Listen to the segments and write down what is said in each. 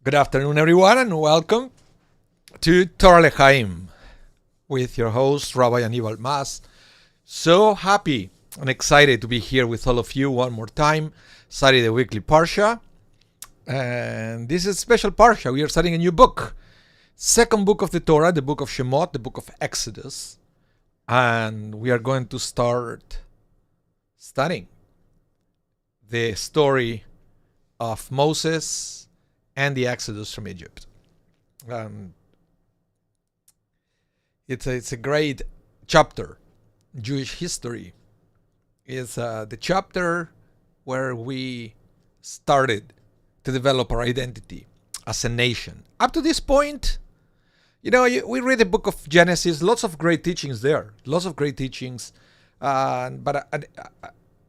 Good afternoon, everyone, and welcome to Torah L'Chaim with your host, Rabbi Anibal. So happy and excited to be here with all of you one more time, study the weekly Parsha. And this is a special Parsha. We are studying a new book. Second book of the Torah, the book of Shemot, the book of Exodus. And we are going to start studying the story of Moses and the Exodus from Egypt. It's a great chapter. Jewish history is the chapter where we started to develop our identity as a nation. Up to this point, we read the book of Genesis, lots of great teachings there, but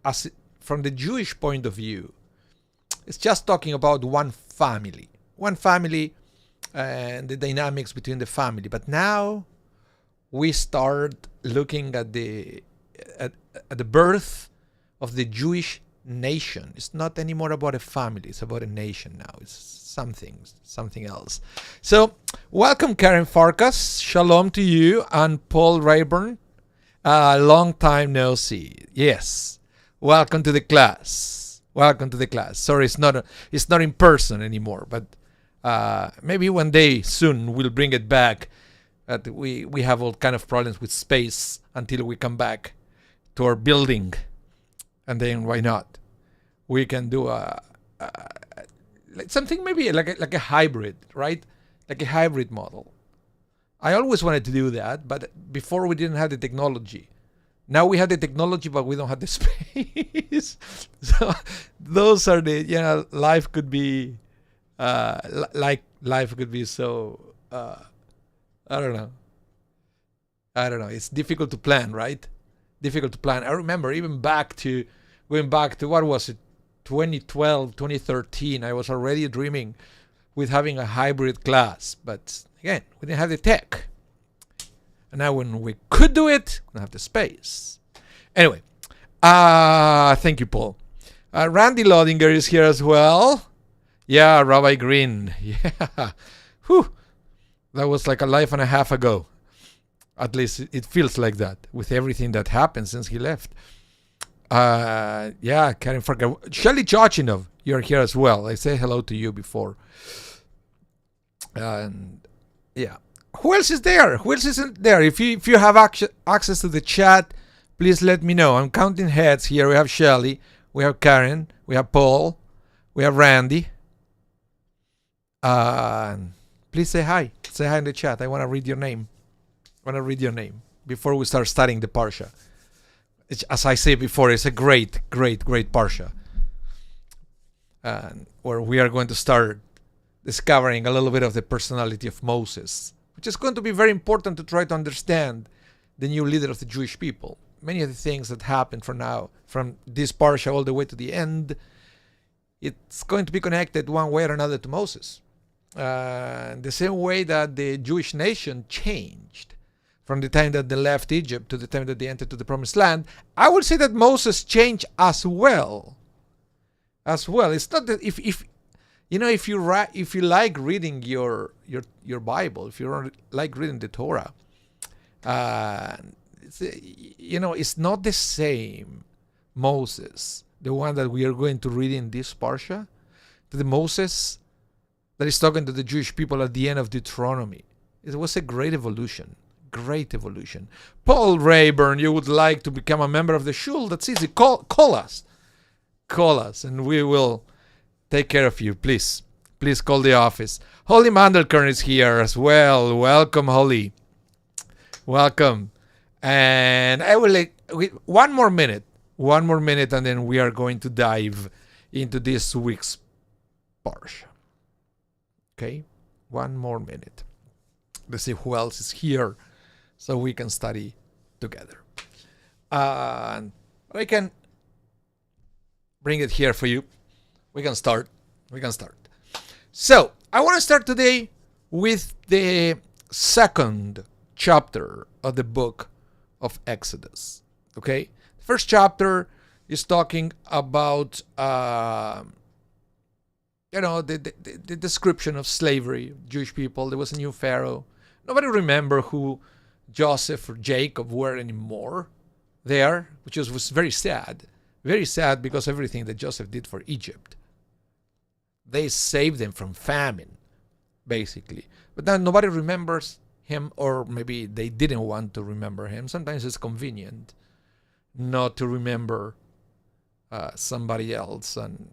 as from the Jewish point of view, it's just talking about one family and the dynamics between the family. But now we start looking at the birth of the Jewish nation. It's not anymore about a family, it's about a nation now. It's something else. So welcome, Karen Farkas. Shalom to you. And Paul Rayburn, long time no see. Yes, welcome to the class. Sorry, it's not in person anymore, but maybe one day soon we'll bring it back. We have all kind of problems with space until we come back to our building, and then why not? We can do something maybe like a hybrid, right? Like a hybrid model. I always wanted to do that, but before we didn't have the technology. Now we have the technology, but we don't have the space. So those are the, life could be, life could be so, I don't know. It's difficult to plan, right? Difficult to plan. I remember even going back to, what was it? 2012, 2013, I was already dreaming with having a hybrid class. But again, we didn't have the tech. And now when we could do it, we don't have the space. Anyway, thank you, Paul. Randy Lodinger is here as well. Yeah, Rabbi Green. Yeah. Whew. That was like a life and a half ago. At least it feels like that with everything that happened since he left. Yeah, Karen Farkas. Shelly Chochinov, you're here as well. I say hello to you before. And yeah. Who else is there? Who else isn't there? If you have access to the chat, please let me know. I'm counting heads here. We have Shelly, we have Karen, we have Paul, we have Randy. Please say hi. Say hi in the chat. I want to read your name. Before we start studying the Parsha. As I said before, it's a great Parsha. Where we are going to start discovering a little bit of the personality of Moses, which is going to be very important to try to understand the new leader of the Jewish people. Many of the things that happen from this Parsha all the way to the end, it's going to be connected one way or another to Moses. The same way that the Jewish nation changed from the time that they left Egypt to the time that they entered to the Promised Land, I would say that Moses changed as well. It's not that if you like reading your Bible, if you like reading the Torah, it's not the same Moses, the one that we are going to read in this Parsha, to the Moses that is talking to the Jewish people at the end of Deuteronomy. It was a great evolution. Paul Rayburn, you would like to become a member of the shul? That's easy. Call us, and we will take care of you. Please call the office. Holly Mandelkern is here as well. Welcome, Holly. Welcome. And I will one more minute, and then we are going to dive into this week's Parsha. Okay? One more minute. Let's see who else is here so we can study together. I can bring it here for you. We can start. So, I want to start today with the second chapter of the book of Exodus. Okay? The first chapter is talking about the description of slavery, Jewish people. There was a new Pharaoh. Nobody remember who Joseph or Jacob were anymore there, which was very sad. Very sad, because everything that Joseph did for Egypt, they saved them from famine, basically. But then nobody remembers him, or maybe they didn't want to remember him. Sometimes it's convenient not to remember somebody else, and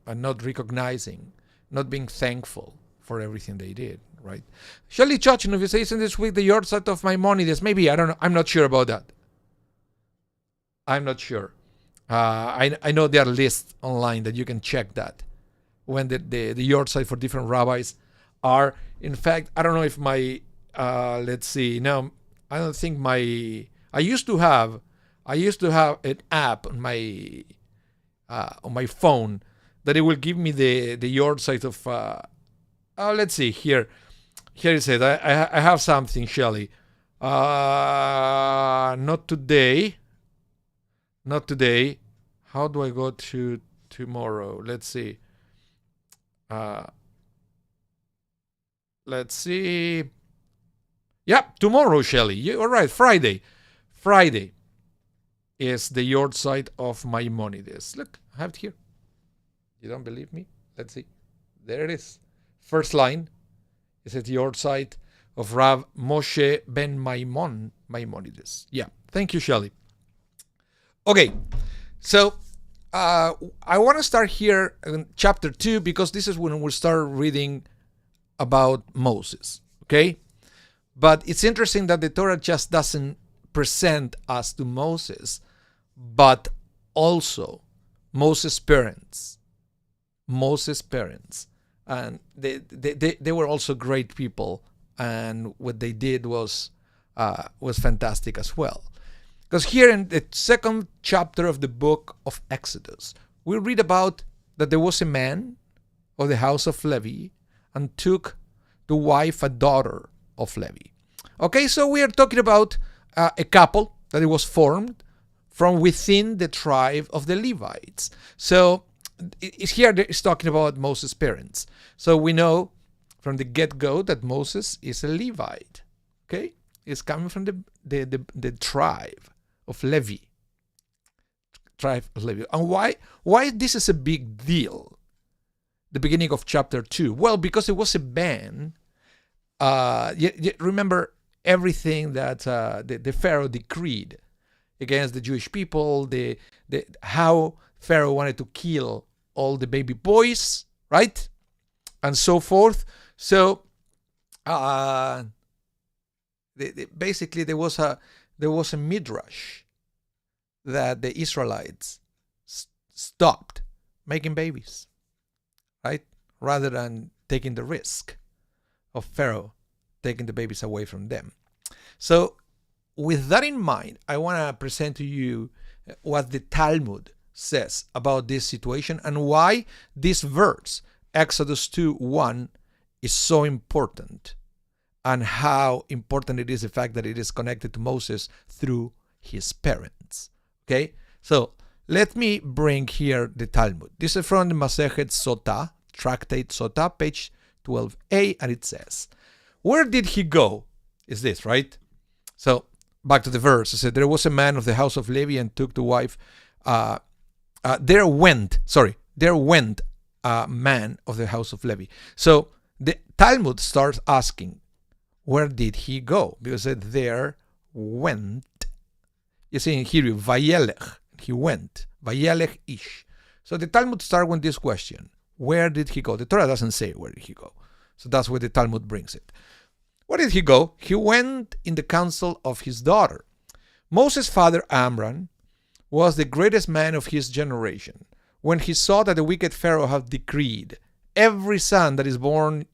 not recognizing, not being thankful for everything they did, right? Shelley Chochinov, you say, isn't this week the yahrzeit of Maimonides? Maybe, I don't know. I'm not sure about that. I'm not sure. I know there are lists online that you can check that when the yahrzeit for different rabbis are. In fact, I don't know if my let's see. No, I don't think my. I used to have an app on my phone that it will give me the yahrzeit of. Let's see here. Here it says I have something, Shelley. Not today. Not today. How do I go to tomorrow? Let's see. Let's see. Yeah, tomorrow, Shelley. You're right. Friday. Friday is the yahrzeit of Maimonides. Look, I have it here. You don't believe me? Let's see. There it is. First line. It says the yahrzeit of Rav Moshe ben Maimonides. Yeah. Thank you, Shelley. Okay, so I want to start here in chapter 2, because this is when we'll start reading about Moses, okay? But it's interesting that the Torah just doesn't present us to Moses, but also Moses' parents. And they were also great people, and what they did was fantastic as well. Because here in the second chapter of the book of Exodus, we read about that there was a man of the house of Levi and took to wife a daughter of Levi. Okay, so we are talking about a couple that it was formed from within the tribe of the Levites. So here it's talking about Moses' parents. So we know from the get-go that Moses is a Levite. Okay, he's coming from the tribe of Levi. Tribe of Levi. And why this is a big deal? The beginning of chapter 2. Well, because it was a ban. You remember everything that the Pharaoh decreed against the Jewish people. How Pharaoh wanted to kill all the baby boys, right, and so forth. So basically there was a midrash that the Israelites stopped making babies, right? Rather than taking the risk of Pharaoh taking the babies away from them. So with that in mind, I want to present to you what the Talmud says about this situation and why this verse, Exodus 2:1, is so important, and how important it is the fact that it is connected to Moses through his parents. Okay, so let me bring here the Talmud. This is from the Masechet Sotah, Tractate Sotah, page 12a, and it says, where did he go? Is this, right? So back to the verse. It said, there was a man of the house of Levi and took to wife. There went a man of the house of Levi. So the Talmud starts asking, where did he go? Because it there went. You see in Hebrew, Vayelech, he went. Vayelech ish. So the Talmud starts with this question. Where did he go? The Torah doesn't say where did he go. So that's where the Talmud brings it. Where did he go? He went in the counsel of his daughter. Moses' father Amram was the greatest man of his generation. When he saw that the wicked Pharaoh had decreed, every son that is born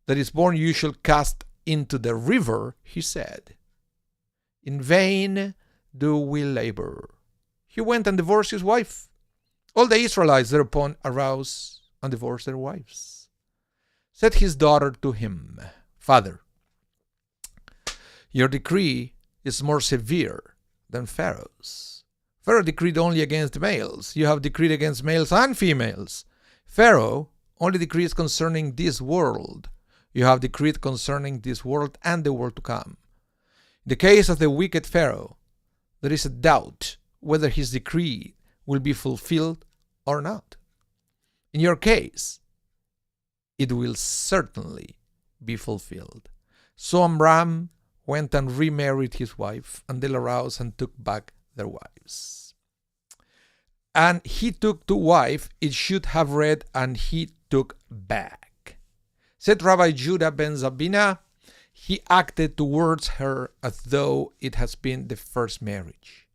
you shall cast into the river, he said, in vain do we labor. He went and divorced his wife. All the Israelites thereupon arose and divorced their wives. Said his daughter to him, Father, your decree is more severe than Pharaoh's. Pharaoh decreed only against males. You have decreed against males and females. Pharaoh only decrees concerning this world. You have decreed concerning this world and the world to come. In the case of the wicked Pharaoh, there is a doubt whether his decree will be fulfilled or not. In your case, it will certainly be fulfilled. So Amram went and remarried his wife, and they arose and took back their wives. And he took to wife, it should have read, and he took back. Said Rabbi Judah ben Zabina, he acted towards her as though it has been the first marriage.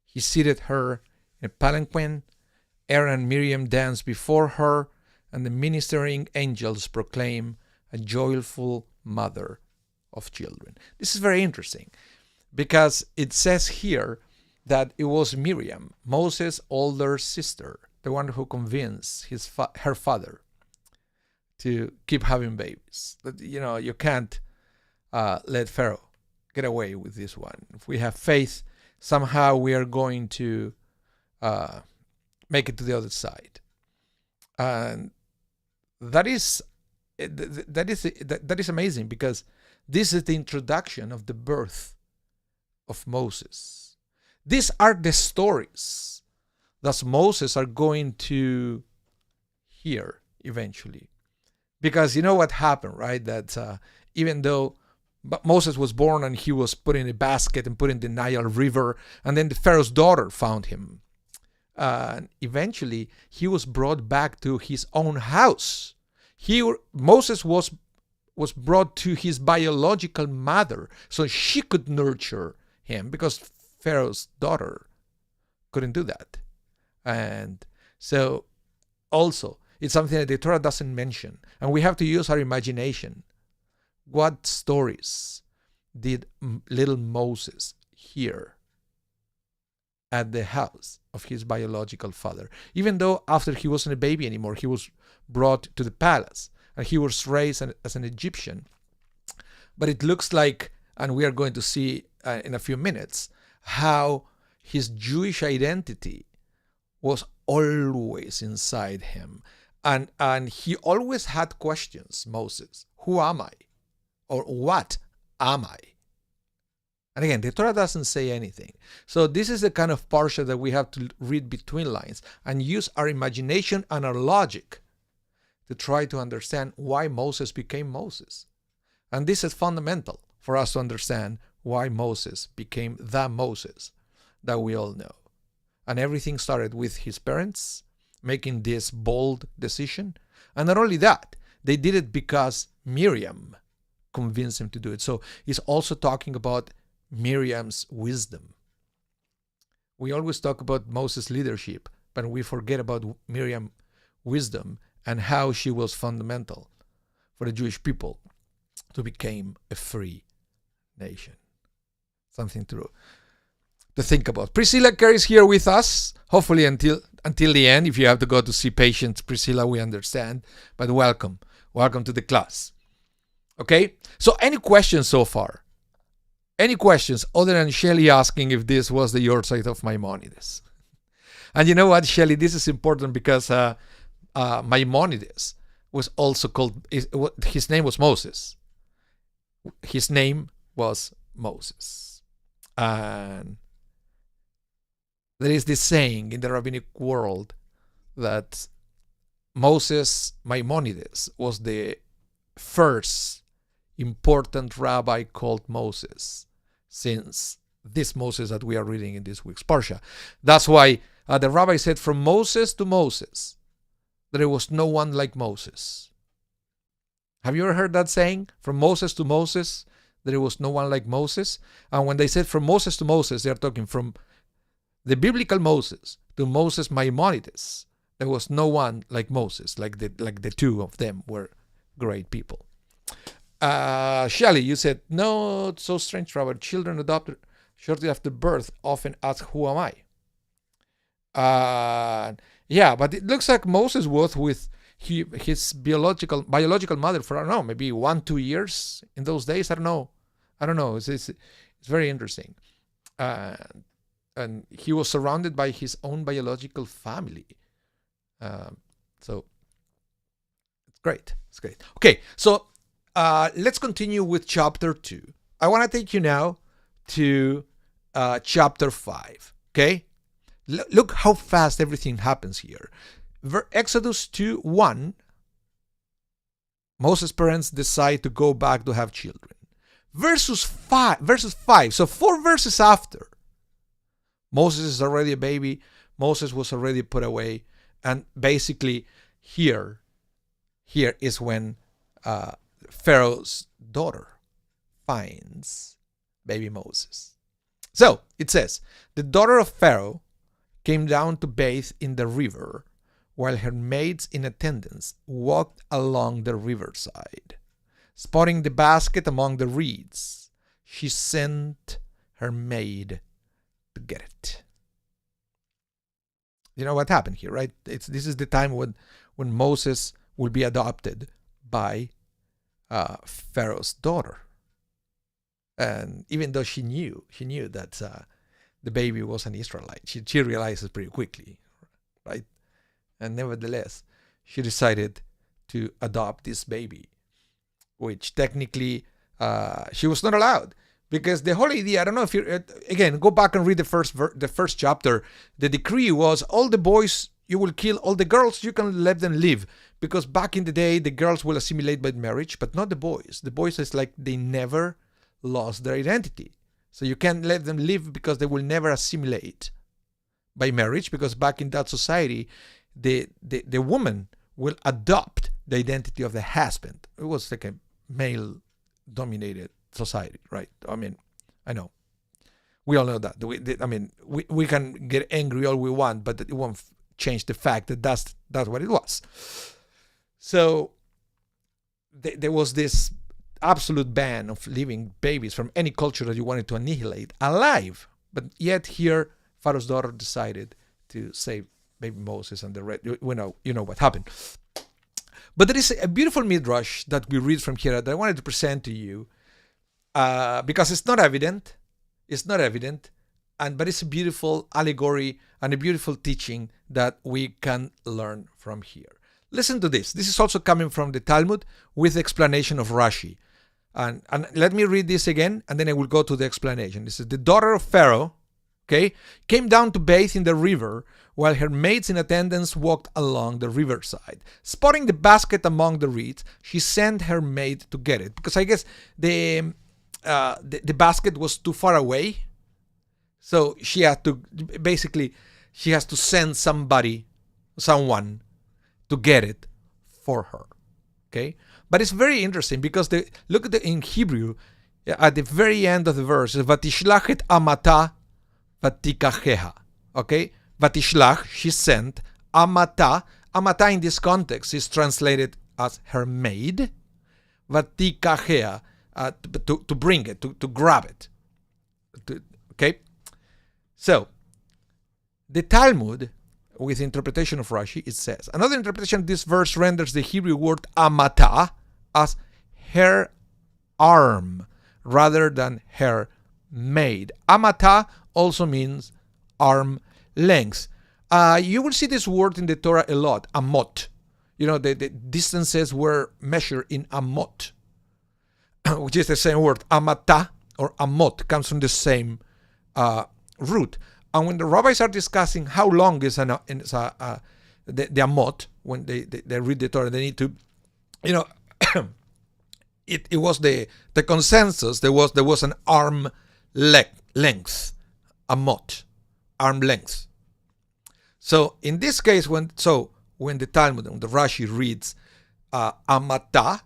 He seated her in a palanquin. Aaron and Miriam danced before her, and the ministering angels proclaim a joyful mother of children. This is very interesting because it says here that it was Miriam, Moses' older sister, the one who convinced her father to keep having babies. That, you can't let Pharaoh get away with this one. If we have faith, somehow we are going to make it to the other side. And that is amazing because this is the introduction of the birth of Moses. These are the stories that Moses are going to hear eventually. Because you know what happened, right? That even though Moses was born and he was put in a basket and put in the Nile River, and then the Pharaoh's daughter found him. And eventually he was brought back to his own house. Moses was brought to his biological mother so she could nurture him, because Pharaoh's daughter couldn't do that. And so also it's something that the Torah doesn't mention, and we have to use our imagination. What stories did little Moses hear at the house of his biological father? Even though after he wasn't a baby anymore, he was brought to the palace and he was raised as an Egyptian. But it looks like, and we are going to see in a few minutes, how his Jewish identity was always inside him. And he always had questions, Moses. Who am I? Or what am I? And again, the Torah doesn't say anything. So this is the kind of parsha that we have to read between lines and use our imagination and our logic to try to understand why Moses became Moses. And this is fundamental for us to understand why Moses became the Moses that we all know. And everything started with his parents making this bold decision. And not only that, they did it because Miriam convinced him to do it. So he's also talking about Miriam's wisdom. We always talk about Moses' leadership, but we forget about Miriam's wisdom and how she was fundamental for the Jewish people to become a free nation. Something to think about. Priscilla carries here with us, hopefully until the end. If you have to go to see patients, Priscilla, we understand. But welcome to the class. Okay, so any questions so far? Any questions other than Shelley asking if this was the yahrzeit of Maimonides? And you know what, Shelley, this is important because Maimonides was also called, his name was Moses. His name was Moses. And there is this saying in the rabbinic world that Maimonides was the first important rabbi called Moses since this Moses that we are reading in this week's Parsha. That's why the rabbi said, from Moses to Moses, there was no one like Moses. Have you ever heard that saying? From Moses to Moses, there was no one like Moses. And when they said from Moses to Moses, they are talking from the biblical Moses to Moses Maimonides. There was no one like Moses, like the two of them were great people. Shelley, you said, no, it's so strange, Robert. Children adopted shortly after birth often ask, who am I? Yeah, but it looks like Moses was with his biological mother for, I don't know, maybe 1-2 years in those days. I don't know. It's very interesting. And he was surrounded by his own biological family. So Great. It's great. Okay, so let's continue with chapter 2. I want to take you now to chapter 5. Okay? Look how fast everything happens here. Exodus 2:1, Moses' parents decide to go back to have children. Verses 5, so 4 verses after, Moses is already a baby. Moses was already put away. And basically here is when Pharaoh's daughter finds baby Moses. So it says, the daughter of Pharaoh came down to bathe in the river, while her maids in attendance walked along the riverside. Spotting the basket among the reeds, she sent her maid to get it. You know what happened here, right? This is the time when Moses will be adopted by Pharaoh's daughter. And even though she knew that the baby was an Israelite, she realizes pretty quickly, right? And nevertheless, she decided to adopt this baby, which technically she was not allowed, because the whole idea, I don't know if you again go back and read the first chapter. The decree was all the boys you will kill, all the girls you can let them live, because back in the day the girls will assimilate by marriage, but not the boys. The boys is like they never lost their identity, so you can't let them live because they will never assimilate by marriage, because back in that society the woman will adopt the identity of the husband. It was like a male dominated society, right? I mean, I know we all know that. We can get angry all we want, but it won't change the fact that that's what it was. So there was this absolute ban of leaving babies from any culture that you wanted to annihilate alive. But yet here, Pharaoh's daughter decided to save baby Moses, and the rest. You know what happened. But there is a beautiful midrash that we read from here that I wanted to present to you, because it's not evident, but it's a beautiful allegory and a beautiful teaching that we can learn from here. Listen to this. This is also coming from the Talmud with the explanation of Rashi. And let me read this again, and then I will go to the explanation. This is the daughter of Pharaoh, okay, came down to bathe in the river, while her maids in attendance walked along the riverside. Spotting the basket among the reeds, she sent her maid to get it, because I guess the basket was too far away, so she has to send someone to get it for her. Okay, but it's very interesting because look at in Hebrew at the very end of the verse, "Vatishlach et amata vatikacheha." Okay, Vatishlach, she sent, amata in this context is translated as her maid, vatikachea, to bring it, to grab it. Okay? So, the Talmud, with interpretation of Rashi, it says, another interpretation of this verse renders the Hebrew word amata as her arm, rather than her maid. Amata also means arm length. You will see this word in the Torah a lot, amot. You know, the distances were measured in amot, which is the same word. Amata or amot comes from the same root. And when the rabbis are discussing how long is the amot, when they read the Torah, they need to, you know, it was the consensus. There was an arm length, amot, arm length. So in this case, when the Talmud, when the Rashi reads amata,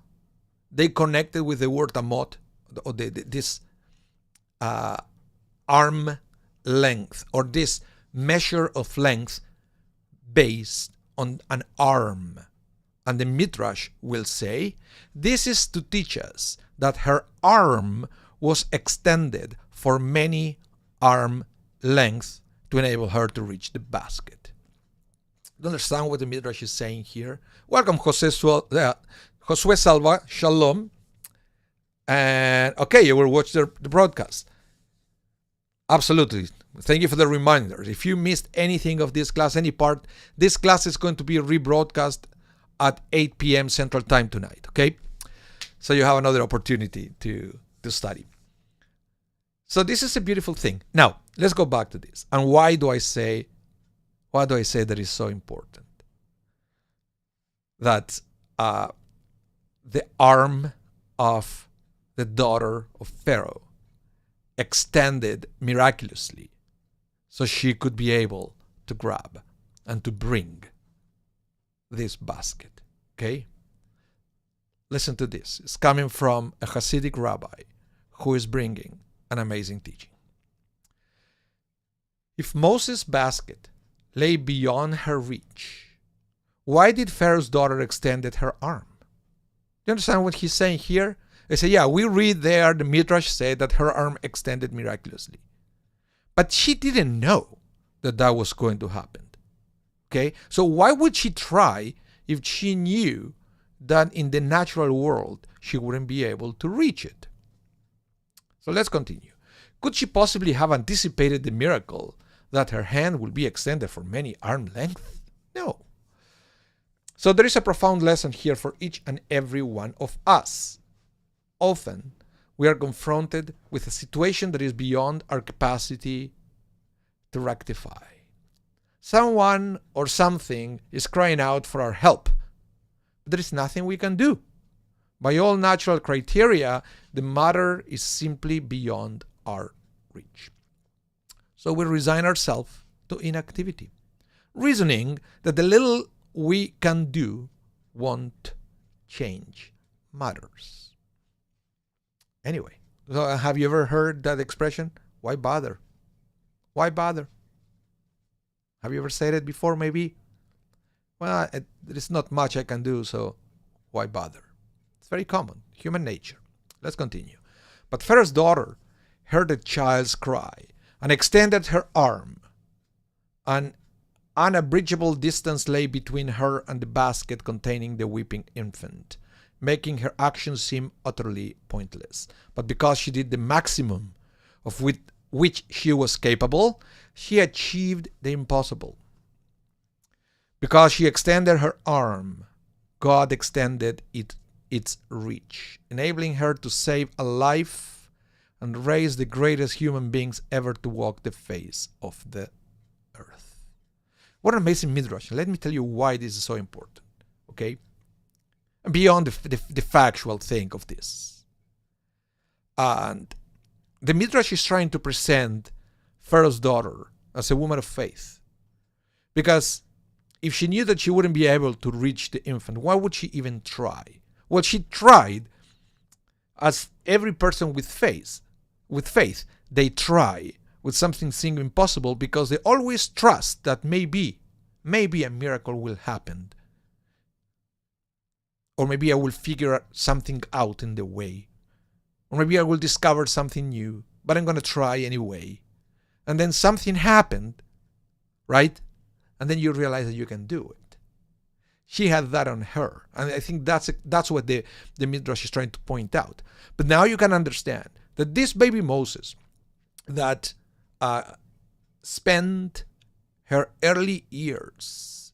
they connected with the word amot, or this arm length, or this measure of length based on an arm. And the Midrash will say, this is to teach us that her arm was extended for many arm lengths to enable her to reach the basket. You understand what the Midrash is saying here? Welcome, Josue Salva, Shalom. And okay, you will watch the broadcast. Absolutely. Thank you for the reminder. If you missed anything of this class, any part, this class is going to be rebroadcast at 8 p.m. Central Time tonight, okay? So you have another opportunity to study. So this is a beautiful thing. Now, let's go back to this. And why do I say that is so important? That the arm of the daughter of Pharaoh extended miraculously so she could be able to grab and to bring this basket. Okay? Listen to this. It's coming from a Hasidic rabbi who is bringing an amazing teaching. If Moses' basket lay beyond her reach, why did Pharaoh's daughter extend her arm? Do you understand what he's saying here? They say, yeah, we read there, the Midrash said that her arm extended miraculously. But she didn't know that that was going to happen. Okay? So why would she try if she knew that in the natural world she wouldn't be able to reach it? So let's continue. Could she possibly have anticipated the miracle that her hand will be extended for many arm length? No. So there is a profound lesson here for each and every one of us. Often, we are confronted with a situation that is beyond our capacity to rectify. Someone or something is crying out for our help. But there is nothing we can do. By all natural criteria, the matter is simply beyond our reach. So we resign ourselves to inactivity, reasoning that the little we can do won't change matters. Anyway, so have you ever heard that expression? Why bother? Why bother? Have you ever said it before, maybe? Well, there is not much I can do, so why bother? It's very common, human nature. Let's continue. But Pharaoh's daughter heard the child's cry and extended her arm. An unbridgeable distance lay between her and the basket containing the weeping infant, making her actions seem utterly pointless. But because she did the maximum of which she was capable, she achieved the impossible. Because she extended her arm, God extended its reach, enabling her to save a life and raise the greatest human beings ever to walk the face of the earth. What an amazing midrash. Let me tell you why this is so important. Okay? Beyond the factual thing of this. And the midrash is trying to present Pharaoh's daughter as a woman of faith. Because if she knew that she wouldn't be able to reach the infant, why would she even try? Well, she tried, as every person with faith, they try with something seeming impossible because they always trust that maybe a miracle will happen. Or maybe I will figure something out in the way. Or maybe I will discover something new, but I'm going to try anyway. And then something happened, right? And then you realize that you can do it. She had that on her. And I think that's what the Midrash is trying to point out. But now you can understand that this baby Moses that spent her early years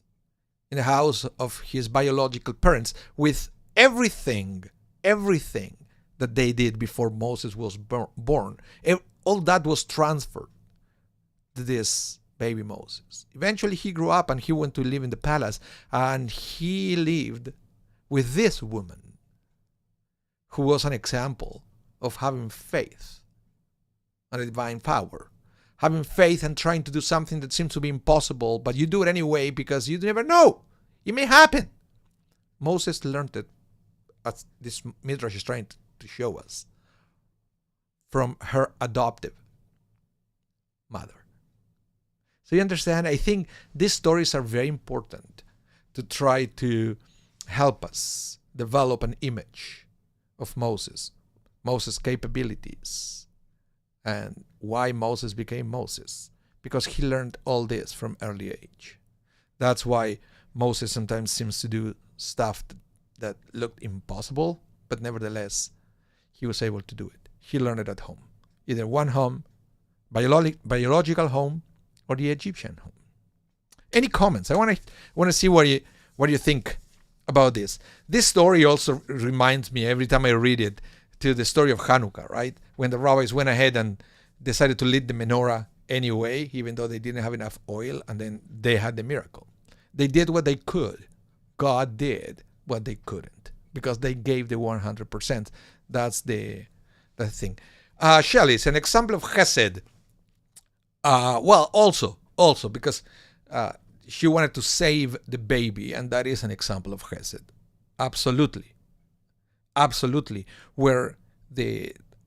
in the house of his biological parents with everything that they did before Moses was born. All that was transferred to this baby Moses. Eventually he grew up and he went to live in the palace, and he lived with this woman who was an example of having faith and a divine power. Having faith and trying to do something that seems to be impossible, but you do it anyway because you never know. It may happen. Moses learned it, as this Midrash is trying to show us, from her adoptive mother. So you understand, I think these stories are very important to try to help us develop an image of Moses' capabilities, and why Moses became Moses. Because he learned all this from early age. That's why Moses sometimes seems to do stuff that looked impossible, but nevertheless, he was able to do it. He learned it at home. Either one home, biological home, or the Egyptian home. Any comments? I want to see what you think about this. This story also reminds me every time I read it to the story of Hanukkah, right? When the rabbis went ahead and decided to lit the menorah anyway, even though they didn't have enough oil, and then they had the miracle. They did what they could. God did what they couldn't because they gave the 100%. That's the thing. Shelley is an example of chesed. Also because she wanted to save the baby, and that is an example of chesed. Absolutely. Where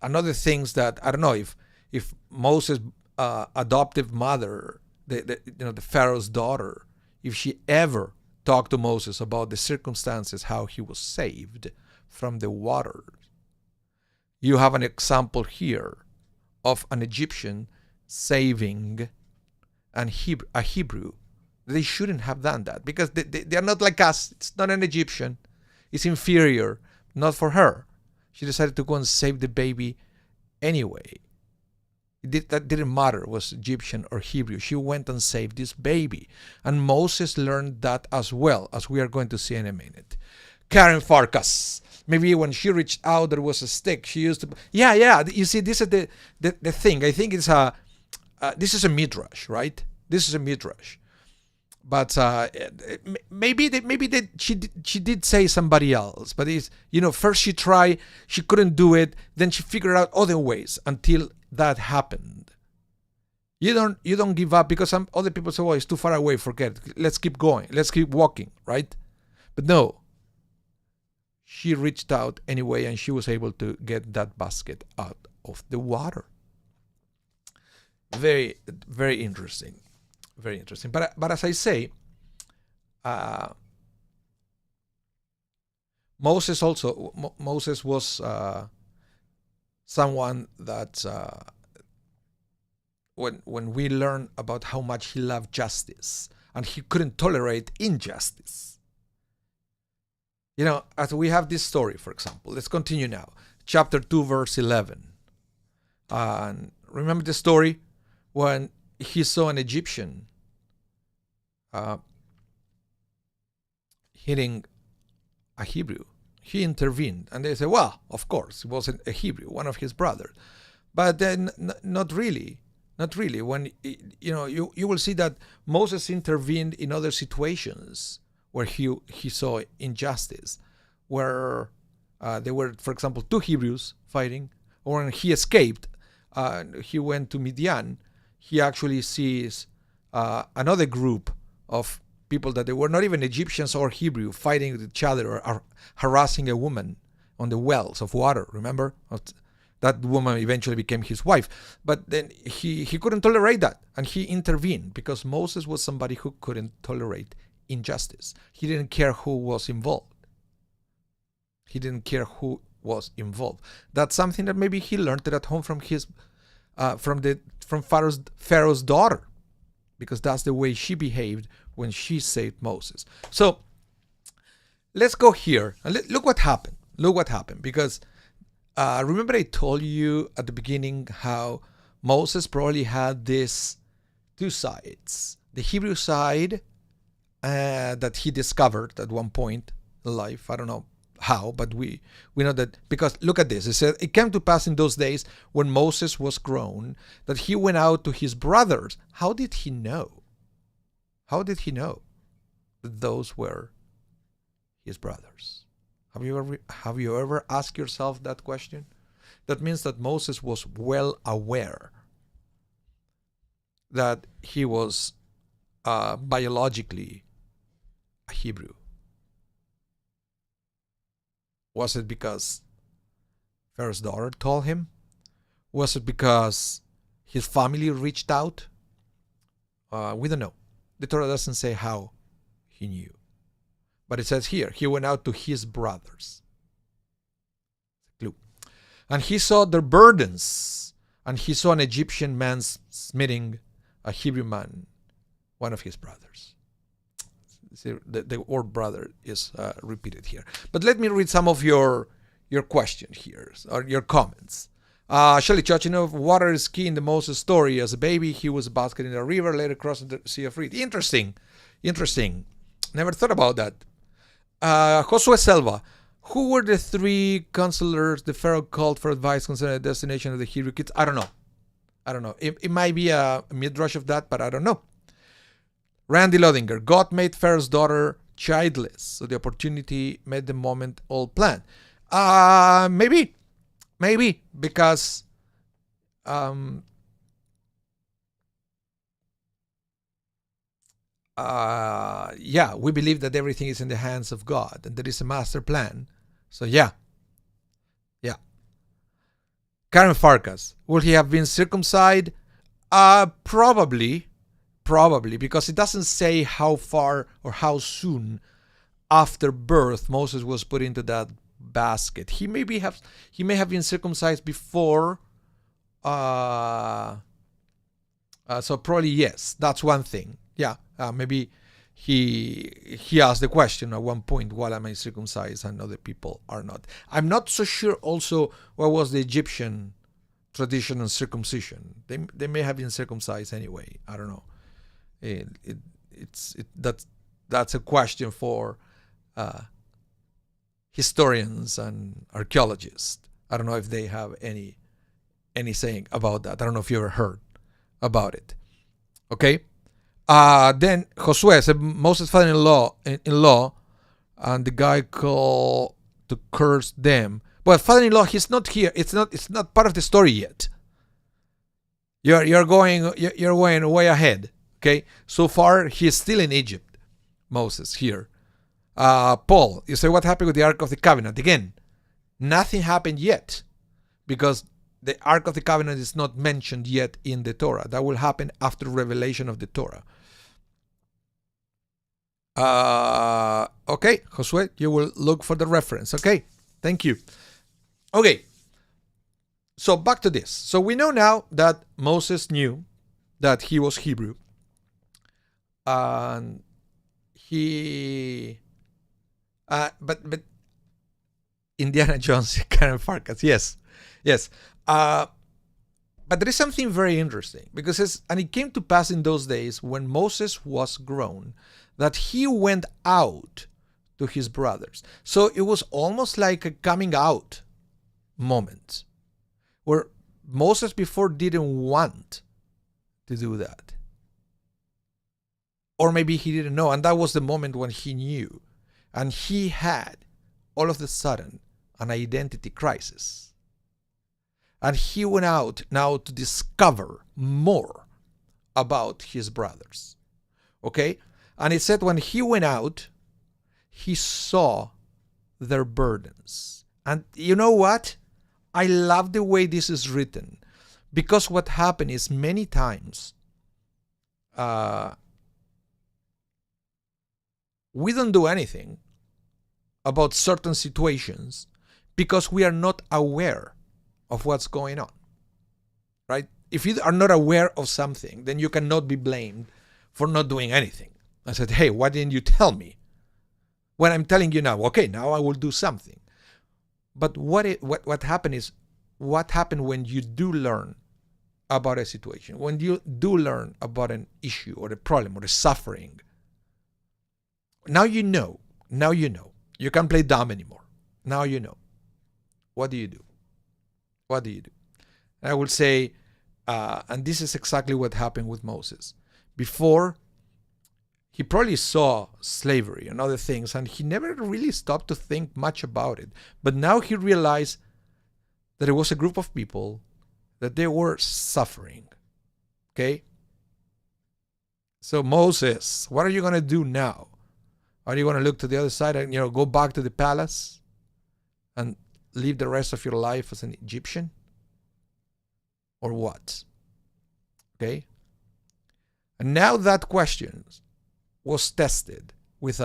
another things that I don't know if Moses' adoptive mother, the Pharaoh's daughter, if she ever talked to Moses about the circumstances how he was saved from the water. You have an example here of an Egyptian saving a Hebrew. They shouldn't have done that because they are not like us. It's not an Egyptian. It's inferior. Not for her. She decided to go and save the baby anyway. That didn't matter, was Egyptian or Hebrew. She went and saved this baby. And Moses learned that as well, as we are going to see in a minute. Karen Farkas. Maybe when she reached out, there was a stick. She used to... Yeah. You see, this is the thing. I think it's this is a midrash, right? This is a midrash. But maybe she did say somebody else. But it's, first she tried, she couldn't do it. Then she figured out other ways until that happened. You don't give up because some other people say, "Oh, it's too far away. Forget it. Let's keep going. Let's keep walking." Right? But no. She reached out anyway, and she was able to get that basket out of the water. Very, very interesting. Very interesting. But as I say, Moses was someone that when we learn about how much he loved justice and he couldn't tolerate injustice. As we have this story, for example, let's continue now. Chapter 2, verse 11. And remember the story when he saw an Egyptian hitting a Hebrew. He intervened, and they say, well, of course, it wasn't a Hebrew, one of his brothers. But then, not really. When, you will see that Moses intervened in other situations where he saw injustice, where there were, for example, two Hebrews fighting, or when he escaped, he went to Midian, he actually sees another group of people that they were not even Egyptians or Hebrew fighting with each other or harassing a woman on the wells of water. Remember? That woman eventually became his wife. But then he couldn't tolerate that, and he intervened because Moses was somebody who couldn't tolerate injustice. He didn't care who was involved. That's something that maybe he learned it at home from his from Pharaoh's daughter, because that's the way she behaved when she saved Moses. So let's go here and look what happened. Because remember I told you at the beginning how Moses probably had these two sides. The Hebrew side that he discovered at one point in life. I don't know how, but we know that because look at this. It said, it came to pass in those days when Moses was grown that he went out to his brothers. How did he know? That those were his brothers? Have you ever asked yourself that question? That means that Moses was well aware that he was biologically a Hebrew. Was it because Pharaoh's daughter told him? Was it because his family reached out? We don't know. The Torah doesn't say how he knew. But it says here, he went out to his brothers. Clue. And he saw their burdens. And he saw an Egyptian man smithing a Hebrew man, one of his brothers. See, the word brother is repeated here. But let me read some of your question here, or your comments. Shelley Chochinov, water is key in the Moses story. As a baby, he was basket in a river, later crossing the Sea of Reed. Interesting. Never thought about that. Josue Selva. Who were the three counselors the Pharaoh called for advice concerning the destination of the Hebrew kids? I don't know. It might be a midrash of that, but I don't know. Randy Lodinger. God made Pharaoh's daughter childless, so the opportunity made the moment all planned. Maybe, because we believe that everything is in the hands of God and there is a master plan. So yeah. Karen Farkas, will he have been circumcised? Probably, because it doesn't say how far or how soon after birth Moses was put into that basket. He may have been circumcised before. So probably yes. That's one thing. Yeah, maybe he asked the question at one point, why am I circumcised and other people are not? I'm not so sure also what was the Egyptian tradition of circumcision. They may have been circumcised anyway. I don't know. That's a question for historians and archaeologists. I don't know if they have any saying about that. I don't know if you ever heard about it. Okay. Then Josue said Moses' father-in-law, and the guy called to curse them. But father-in-law, he's not here. It's not part of the story yet. You're going way ahead. Okay. So far, he's still in Egypt. Moses here. Paul, you say what happened with the Ark of the Covenant? Again, nothing happened yet, because the Ark of the Covenant is not mentioned yet in the Torah. That will happen after revelation of the Torah. Okay, Josue, you will look for the reference. Okay, thank you. Okay, so back to this. So we know now that Moses knew that he was Hebrew, and but Indiana Jones, Karen Farkas, yes. But there is something very interesting, because and it came to pass in those days when Moses was grown that he went out to his brothers. So it was almost like a coming out moment where Moses before didn't want to do that. Or maybe he didn't know, and that was the moment when he knew. And he had, all of a sudden, an identity crisis. And he went out now to discover more about his brothers. Okay? And it said when he went out, he saw their burdens. And you know what? I love the way this is written. Because what happened is many times we don't do anything about certain situations because we are not aware of what's going on, right? If you are not aware of something, then you cannot be blamed for not doing anything. I said, hey, why didn't you tell me? When I'm telling you now, okay, now I will do something. But what happened is, what happened when you do learn about a situation, when you do learn about an issue or a problem or a suffering, now you know. You can't play dumb anymore. Now you know. What do you do? I will say, and this is exactly what happened with Moses. Before, he probably saw slavery and other things, and he never really stopped to think much about it. But now he realized that it was a group of people that they were suffering. Okay? So Moses, what are you going to do now? Are you going to look to the other side and go back to the palace and live the rest of your life as an Egyptian? Or what? Okay? And now that question was tested with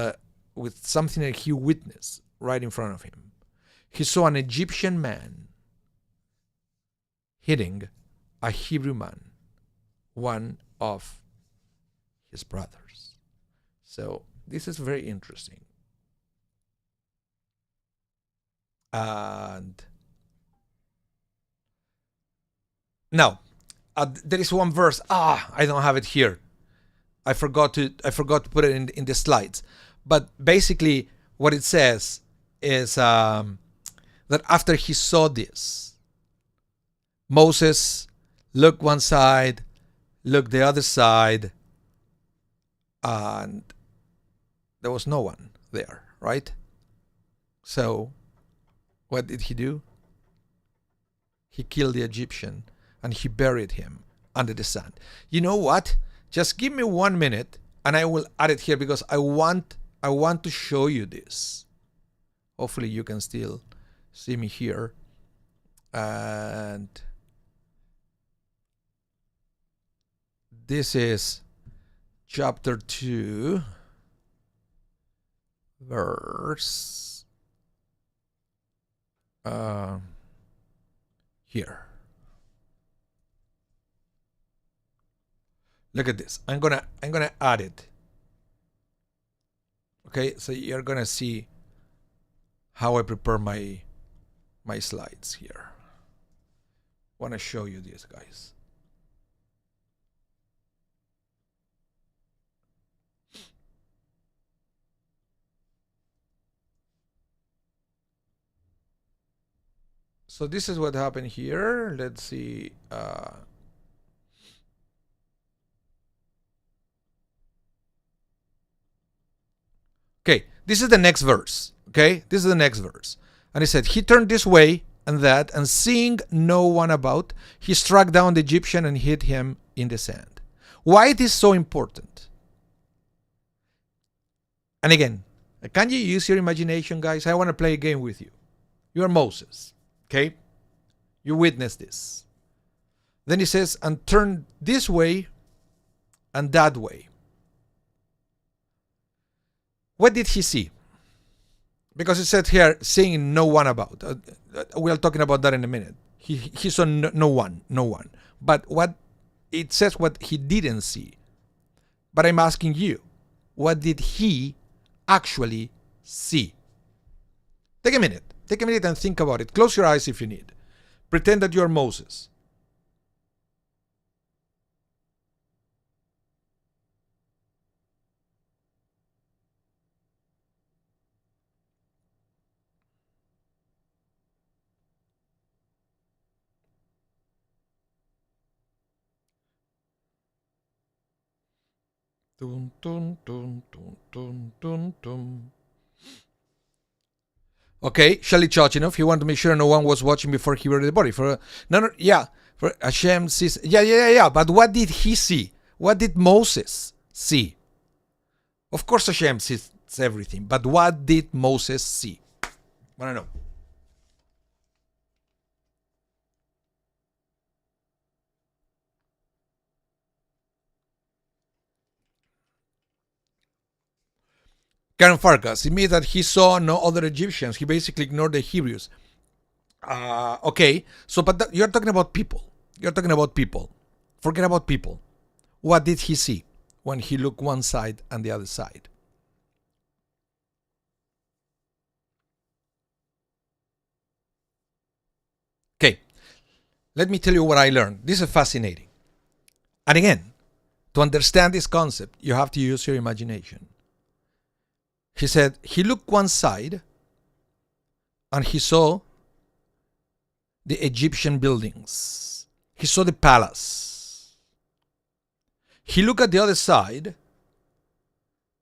something that he witnessed right in front of him. He saw an Egyptian man hitting a Hebrew man, one of his brothers. So this is very interesting. And now, there is one verse. I don't have it here. I forgot to put it in the slides. But basically, what it says is that after he saw this, Moses looked one side, looked the other side, and there was no one there, right? So what did he do? He killed the Egyptian and he buried him under the sand. You know what? Just give me 1 minute and I will add it here because I want to show you this. Hopefully you can still see me here. And this is chapter 2, verse here. Look at this. I'm gonna add it. Okay, so you're gonna see how I prepare my slides here. Want to show you this, guys. So this is what happened here. Let's see. Okay, this is the next verse. Okay, this is the next verse. And he said, he turned this way and that, and seeing no one about, he struck down the Egyptian and hid him in the sand. Why it is so important? And again, can you use your imagination, guys? I want to play a game with you. You are Moses. Okay, you witness this. Then he says, and turn this way and that way. What did he see? Because it said here, seeing no one about. We're talking about that in a minute. He saw no one. But what it says, what he didn't see. But I'm asking you, what did he actually see? Take a minute and think about it. Close your eyes if you need. Pretend that you're Moses. Dun, dun, dun, dun, dun, dun, dun. Okay, Shali Chochinov, he wanted to make sure no one was watching before he buried the body. For Hashem sees. Yeah. But what did he see? What did Moses see? Of course, Hashem sees everything. But what did Moses see? I want to know. Karen Farkas, it means that he saw no other Egyptians. He basically ignored the Hebrews. Okay, so but you're talking about people. Forget about people. What did he see when he looked one side and the other side? Okay, let me tell you what I learned. This is fascinating. And again, to understand this concept, you have to use your imagination. He said he looked one side and he saw the Egyptian buildings. He saw the palace. He looked at the other side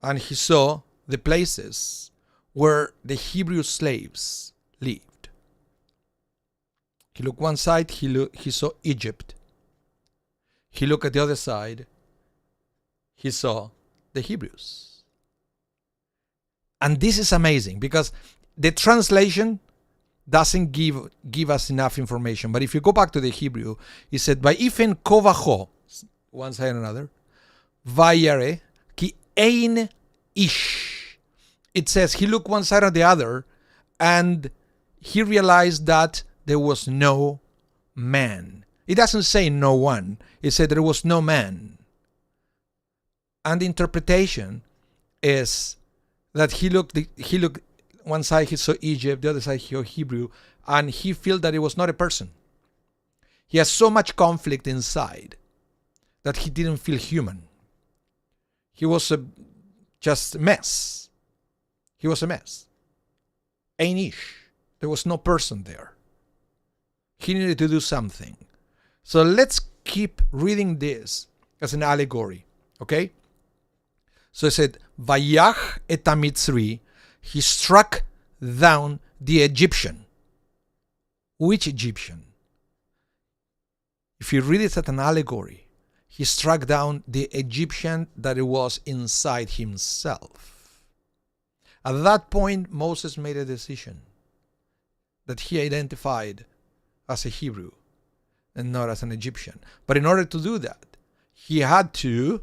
and he saw the places where the Hebrew slaves lived. He looked one side, he saw Egypt. He looked at the other side, he saw the Hebrews. And this is amazing because the translation doesn't give us enough information. But if you go back to the Hebrew, it said, Va'ifen kovacho, one side and another, Vayare ki ein ish. It says he looked one side or the other and he realized that there was no man. It doesn't say no one. It said there was no man. And the interpretation is that he looked one side, he saw Egypt, the other side he saw Hebrew, and he felt that it was not a person. He has so much conflict inside that he didn't feel human. He was just a mess. He was a mess. Einish. There was no person there. He needed to do something. So let's keep reading this as an allegory. Okay? So it said, Vayach et HaMitzri, he struck down the Egyptian. Which Egyptian? If you read it as an allegory, he struck down the Egyptian that it was inside himself. At that point, Moses made a decision that he identified as a Hebrew and not as an Egyptian. But in order to do that, he had to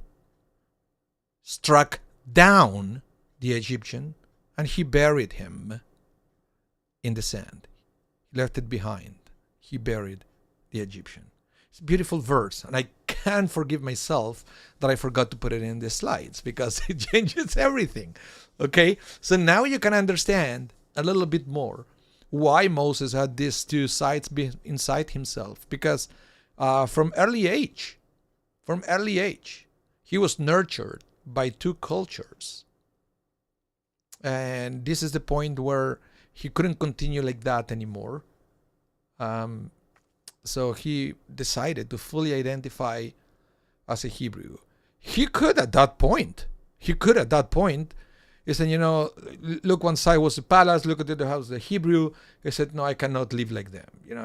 struck down the Egyptian and he buried him in the sand. He left it behind. He buried the Egyptian. It's a beautiful verse, and I can't forgive myself that I forgot to put it in the slides because it changes everything. Okay? So now you can understand a little bit more why Moses had these two sides inside himself. Because from early age, he was nurtured by two cultures. And this is the point where he couldn't continue like that anymore. So he decided to fully identify as a Hebrew. He could at that point. He said, look, one side was the palace, look at the other house, the Hebrew. He said, no, I cannot live like them.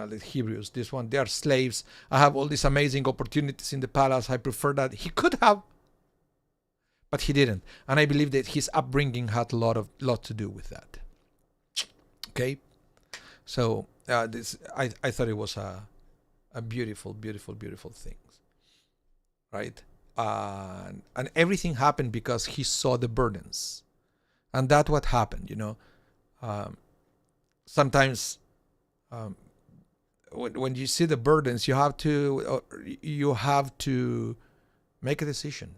The Hebrews, this one, they are slaves. I have all these amazing opportunities in the palace. I prefer that. He could have, but he didn't. And I believe that his upbringing had a lot to do with that. Okay? So I thought it was a beautiful, beautiful, beautiful thing. Right? And everything happened because he saw the burdens. And that's what happened, Sometimes when you see the burdens, you have to make a decision.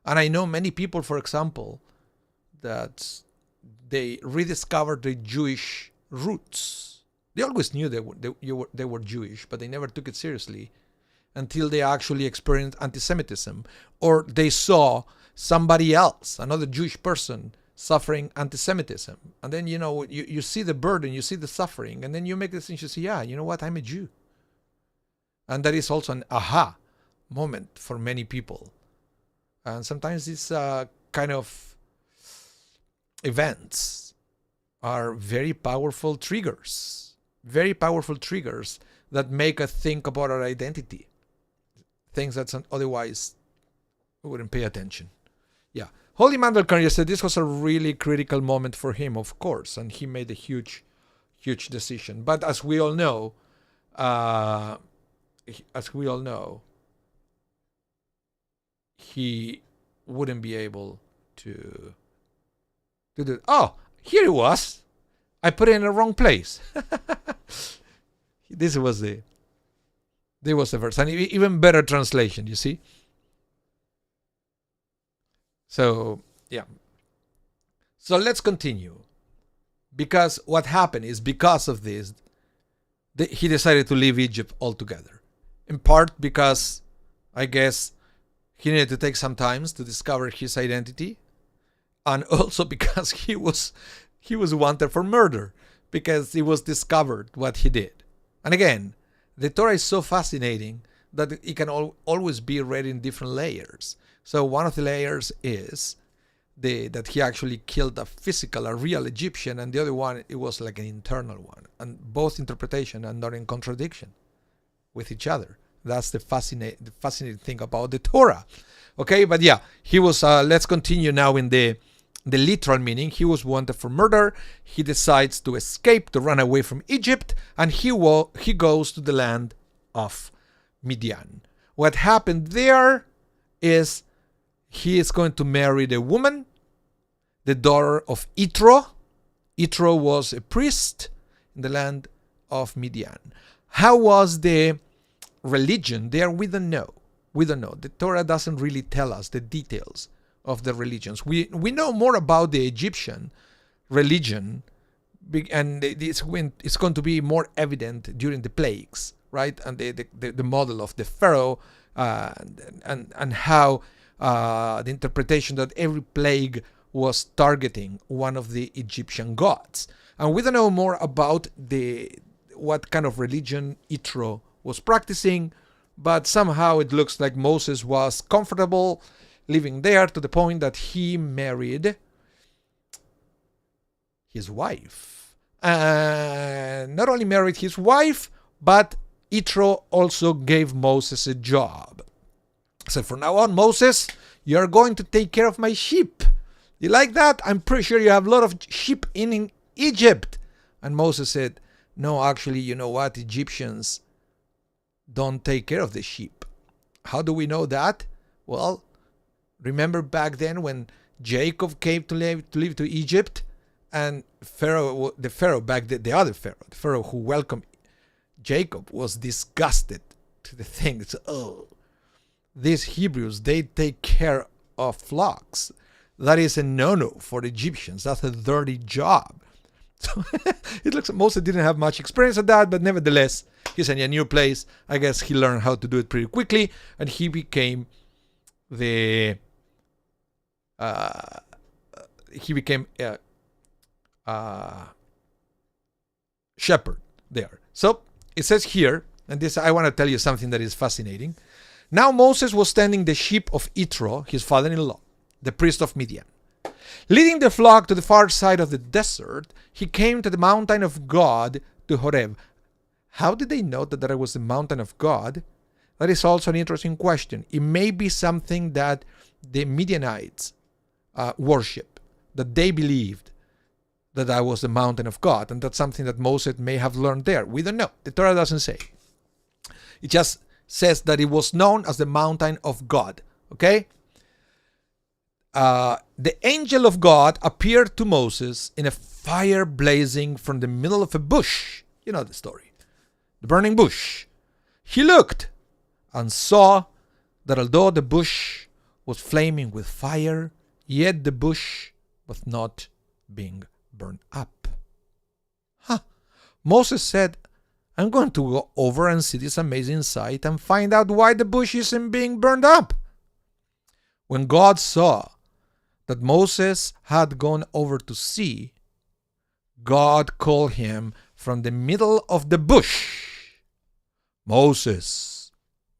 And I know many people, for example, that they rediscovered the Jewish roots. They always knew they were Jewish, but they never took it seriously until they actually experienced anti-Semitism, or they saw somebody else, another Jewish person, suffering anti-Semitism. And then, you see the burden, you see the suffering, and then you make the decision, you say, yeah, you know what, I'm a Jew. And that is also an aha moment for many people. And sometimes these kind of events are very powerful triggers that make us think about our identity. Things that otherwise we wouldn't pay attention. Yeah. Holy Mandel Carnier said this was a really critical moment for him, of course, and he made a huge, huge decision. But as we all know, he wouldn't be able to do it. Oh, here it was. I put it in the wrong place. This was the verse, and even better translation, you see. So, yeah. So let's continue. Because what happened is, because of this, he decided to leave Egypt altogether. In part because, I guess, he needed to take some time to discover his identity. And also because he was wanted for murder. Because it was discovered what he did. And again, the Torah is so fascinating that it can always be read in different layers. So one of the layers is that he actually killed a real Egyptian, and the other one, it was like an internal one. And both interpretation are not in contradiction with each other. That's the fascinating thing about the Torah. Okay, but yeah, he was, let's continue now in the literal meaning. He was wanted for murder. He decides to escape, to run away from Egypt, and he goes to the land of Midian. What happened there is he is going to marry the woman, the daughter of Yitro. Yitro was a priest in the land of Midian. How was the religion there? We don't know. The Torah doesn't really tell us the details of the religions. We know more about the Egyptian religion, and it's going to be more evident during the plagues, right? And the model of the Pharaoh, and how the interpretation that every plague was targeting one of the Egyptian gods. And we don't know more about what kind of religion Yitro was practicing, but somehow it looks like Moses was comfortable living there to the point that he married his wife. And not only married his wife, but Yitro also gave Moses a job. So from now on, Moses, you're going to take care of my sheep. You like that? I'm pretty sure you have a lot of sheep in Egypt. And Moses said, no, actually, you know what? Egyptians don't take care of the sheep. How do we know that? Well, remember back then when Jacob came to live to Egypt, and Pharaoh, the other Pharaoh, the Pharaoh who welcomed Jacob, was disgusted to the thing. It's, oh, these Hebrews, they take care of flocks. That is a no-no for the Egyptians. That's a dirty job. So it looks like Moses didn't have much experience at that, but nevertheless, he's in a new place. I guess he learned how to do it pretty quickly, and he became the shepherd there. So it says here, and this I want to tell you something that is fascinating. Now Moses was tending the sheep of Yitro, his father-in-law, the priest of Midian. Leading the flock to the far side of the desert, he came to the mountain of God, to Horeb. How did they know that there was the mountain of God? That is also an interesting question. It may be something that the Midianites worship, that they believed that was the mountain of God, and that's something that Moses may have learned there. We don't know. The Torah doesn't say. It just says that it was known as the mountain of God. Okay? The angel of God appeared to Moses in a fire blazing from the middle of a bush. You know the story. The burning bush. He looked and saw that although the bush was flaming with fire, yet the bush was not being burned up. Moses said, I'm going to go over and see this amazing sight and find out why the bush isn't being burned up. When God saw that Moses had gone over to see, God called him from the middle of the bush. Moses,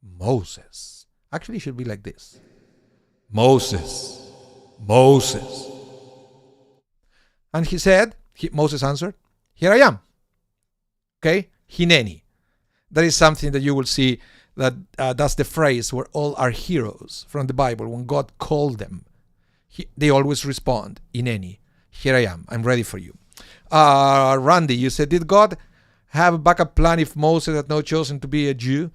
Moses. Actually, it should be like this. Moses, Moses. And he said, Moses answered, here I am. Okay? Hineni. That is something that you will see, that that's the phrase where all our heroes from the Bible, when God called them, they always respond, Hineni. Here I am. I'm ready for you. Randy, you said, did God have a backup plan if Moses had not chosen to be a Jew?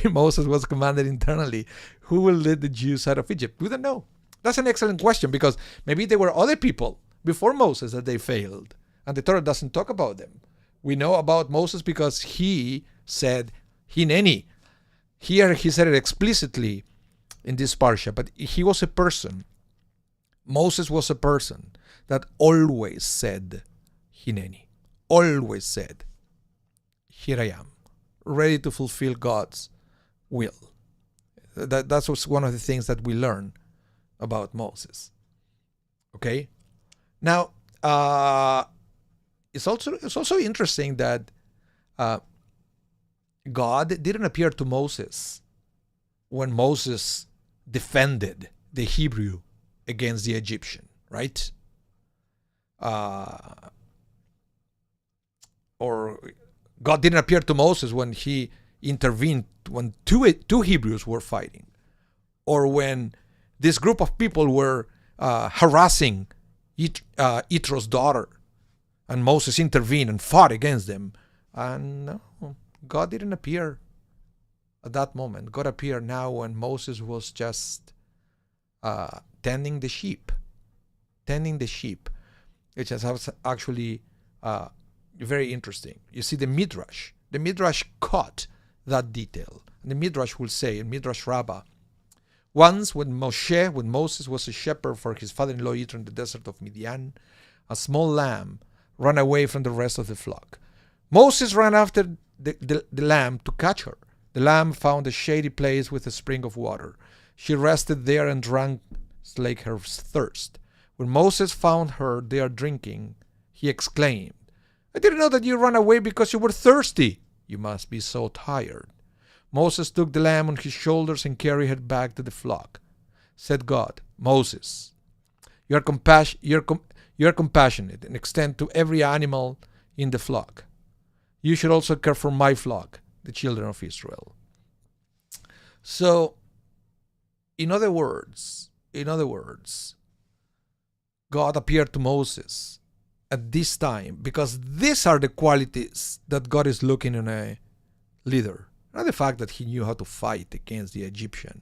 Moses was commanded internally. Who will lead the Jews out of Egypt? We don't know. That's an excellent question, because maybe there were other people before Moses that they failed, and the Torah doesn't talk about them. We know about Moses because he said, Hineni. Here he said it explicitly in this parsha, but he was a person. Moses was a person that always said, Hineni. Always said, here I am, ready to fulfill God's will. That was one of the things that we learn about Moses. Okay? Now, it's also interesting that God didn't appear to Moses when Moses defended the Hebrew against the Egyptian, right? Or God didn't appear to Moses when he intervened when two Hebrews were fighting, or when this group of people were harassing Yitro's daughter, and Moses intervened and fought against them. And no, God didn't appear at that moment. God appeared now when Moses was just tending the sheep, which is actually very interesting. You see, the Midrash caught that detail. And the Midrash will say, in Midrash Rabbah, once when Moses was a shepherd for his father-in-law Yitro in the desert of Midian, a small lamb ran away from the rest of the flock. Moses ran after the lamb to catch her. The lamb found a shady place with a spring of water. She rested there and drank, slake her thirst. When Moses found her there drinking, he exclaimed, I didn't know that you ran away because you were thirsty. You must be so tired. Moses took the lamb on his shoulders and carried her back to the flock. Said God, Moses, you are compassionate and extend to every animal in the flock. You should also care for my flock, the children of Israel. So, in other words, God appeared to Moses at this time because these are the qualities that God is looking in a leader. Not the fact that he knew how to fight against the Egyptian.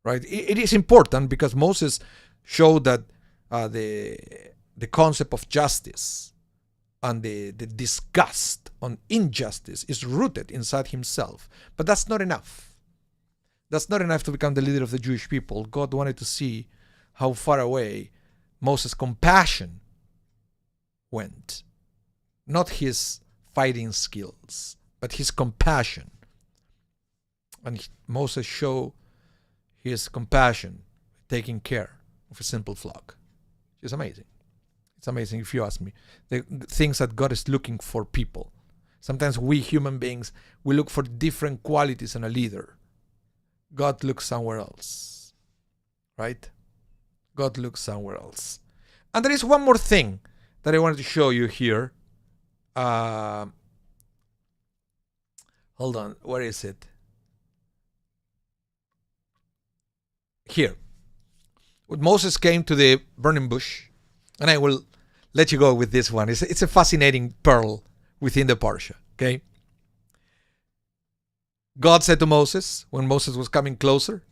Right? It is important because Moses showed that the concept of justice and the disgust on injustice is rooted inside himself. But that's not enough. That's not enough to become the leader of the Jewish people. God wanted to see how far away Moses' compassion went. Not his fighting skills, but his compassion. And Moses showed his compassion, taking care of a simple flock. It's amazing. It's amazing if you ask me. The things that God is looking for people. Sometimes we human beings, we look for different qualities in a leader. God looks somewhere else. Right? God looks somewhere else. And there is one more thing that I wanted to show you here. Hold on. Where is it? Here. When Moses came to the burning bush, and I will let you go with this one. It's a fascinating pearl within the parsha. Okay? God said to Moses, when Moses was coming closer,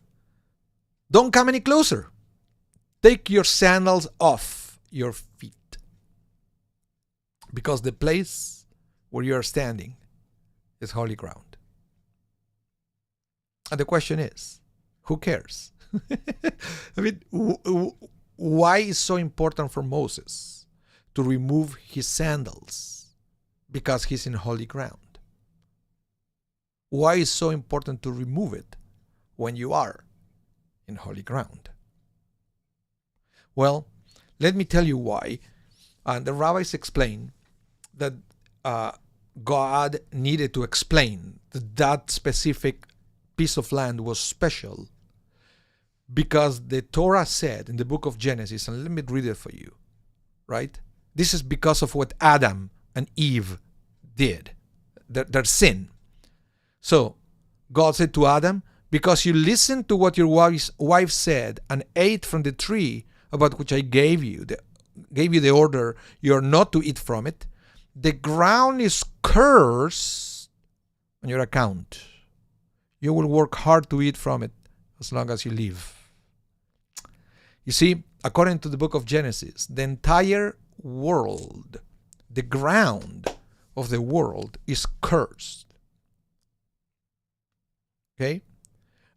don't come any closer. Take your sandals off your feet. Because the place where you are standing is holy ground. And the question is, who cares? I mean, why is so important for Moses to remove his sandals? Because he's in holy ground. Why is so important to remove it when you are in holy ground? Well, let me tell you why. The rabbis explain that God needed to explain that that specific piece of land was special because the Torah said in the book of Genesis, and let me read it for you, right? This is because of what Adam and Eve did, their sin. So, God said to Adam, because you listened to what your wife said and ate from the tree about which I gave you the order you are not to eat from it, the ground is cursed on your account. You will work hard to eat from it as long as you live. You see, according to the book of Genesis, the entire world, the ground of the world is cursed. Okay?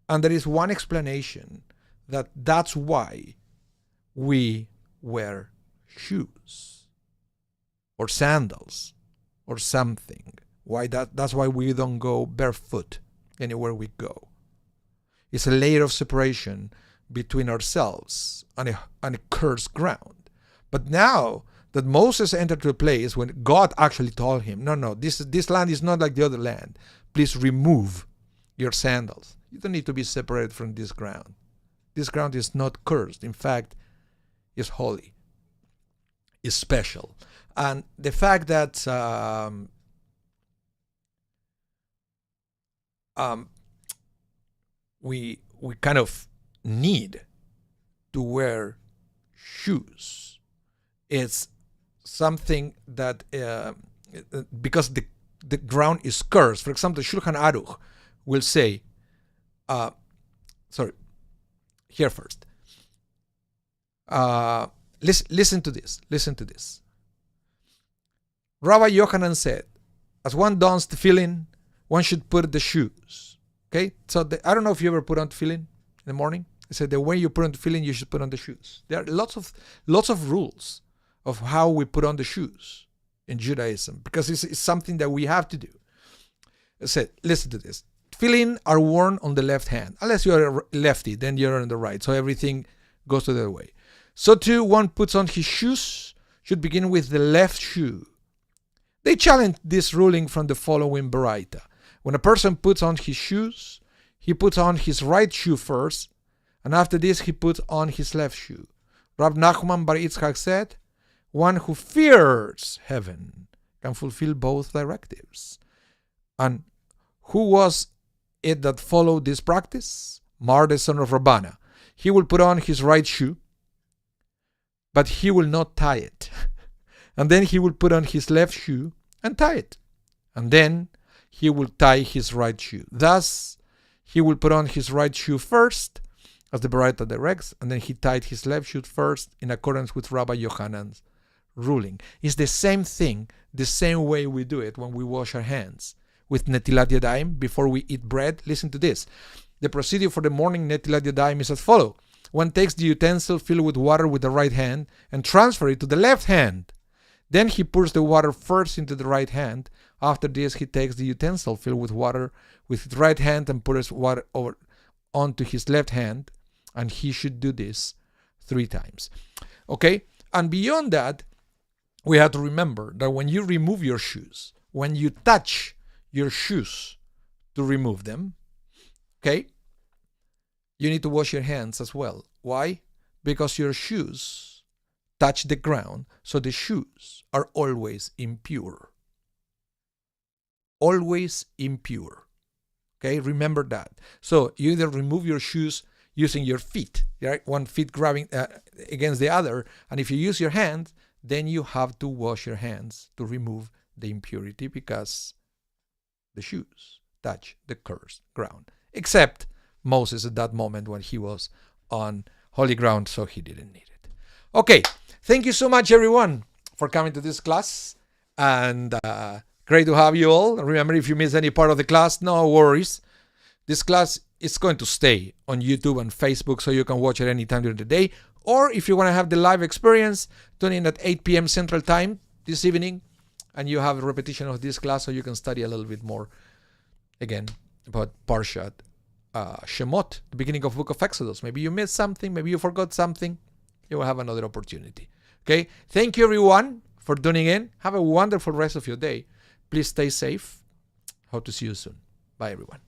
And there is one explanation that's why we wear shoes or sandals or something. That's why we don't go barefoot anywhere we go. It's a layer of separation between ourselves and a cursed ground. But now that Moses entered to a place when God actually told him, no, this land is not like the other land. Please remove your sandals. You don't need to be separated from this ground. This ground is not cursed. In fact, it's holy. It's special. And the fact that we kind of need to wear shoes. It's something that because the ground is cursed. For example, Shulchan Aruch will say, here first. Listen to this. Listen to this. Rabbi Yochanan said, as one dons tefillin, one should put the shoes. Okay? So I don't know if you ever put on tefillin in the morning. I said the way you put on tefillin, you should put on the shoes. There are lots of rules of how we put on the shoes in Judaism because it's something that we have to do. I said, listen to this. Tefillin are worn on the left hand. Unless you're a lefty, then you're on the right. So everything goes to the other way. So too, one puts on his shoes should begin with the left shoe. They challenge this ruling from the following Baraita. When a person puts on his shoes, he puts on his right shoe first, and after this he puts on his left shoe. Rab Nachman Bar Yitzchak said, one who fears heaven can fulfill both directives. And who was it that followed this practice? Mar, the son of Rabbana. He will put on his right shoe, but he will not tie it. And then he will put on his left shoe and tie it. And then he will tie his right shoe. Thus, he will put on his right shoe first, as the Baraita directs, and then he tied his left shoe first in accordance with Rabbi Yochanan's ruling. It's the same thing, the same way we do it when we wash our hands. With Netilat Yadayim, before we eat bread, listen to this. The procedure for the morning Netilat Yadayim is as follows. One takes the utensil filled with water with the right hand and transfer it to the left hand. Then he pours the water first into the right hand. After this, he takes the utensil filled with water with his right hand and pours water onto his left hand. And he should do this 3 times. Okay? And beyond that, we have to remember that when you remove your shoes, when you touch your shoes to remove them, okay, you need to wash your hands as well. Why? Because your shoes touch the ground, so the shoes are always impure. Always impure. Okay, remember that. So you either remove your shoes using your feet, right? One foot grabbing against the other, and if you use your hand, then you have to wash your hands to remove the impurity because the shoes touch the cursed ground. Except Moses at that moment when he was on holy ground, so he didn't need it. Okay, thank you so much everyone for coming to this class, and great to have you all. Remember, if you miss any part of the class, no worries. This class is going to stay on YouTube and Facebook, so you can watch it anytime during the day. Or if you want to have the live experience, tune in at 8 p.m. Central Time this evening, and you have a repetition of this class, so you can study a little bit more, again, about Parshat Shemot, the beginning of the book of Exodus. Maybe you missed something, maybe you forgot something. You will have another opportunity. Okay? Thank you, everyone, for tuning in. Have a wonderful rest of your day. Please stay safe. Hope to see you soon. Bye, everyone.